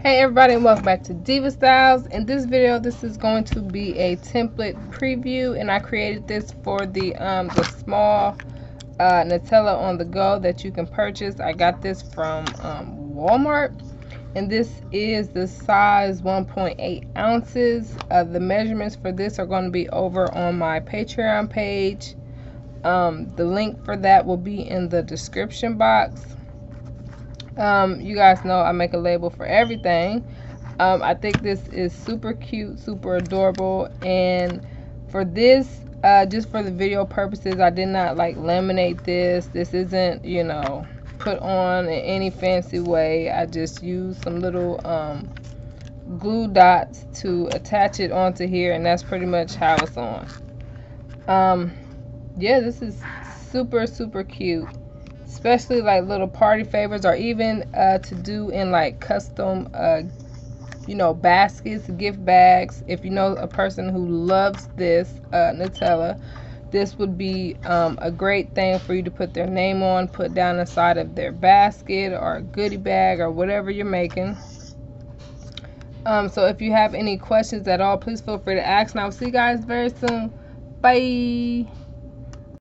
Hey everybody, and welcome back to Diva Styles. In this video, this is going to be a template preview, and I created this for the small Nutella on the go that you can purchase. I got this from Walmart, and this is the size 1.8 ounces. The measurements for this are going to be over on my Patreon page. The link for that will be in the description box. You guys know I make a label for everything. I think this is super cute, super adorable, and for this, just for the video purposes, I did not like laminate this. This isn't, put on in any fancy way. I just used some little glue dots to attach it onto here, and that's pretty much how it's on. Yeah, this is super, super cute. Especially like little party favors, or even to do in like custom baskets, gift bags. If you know a person who loves this Nutella, this would be a great thing for you to put their name on, put down inside of their basket or goodie bag or whatever you're making. So if you have any questions at all, please feel free to ask, and I'll see you guys very soon. Bye.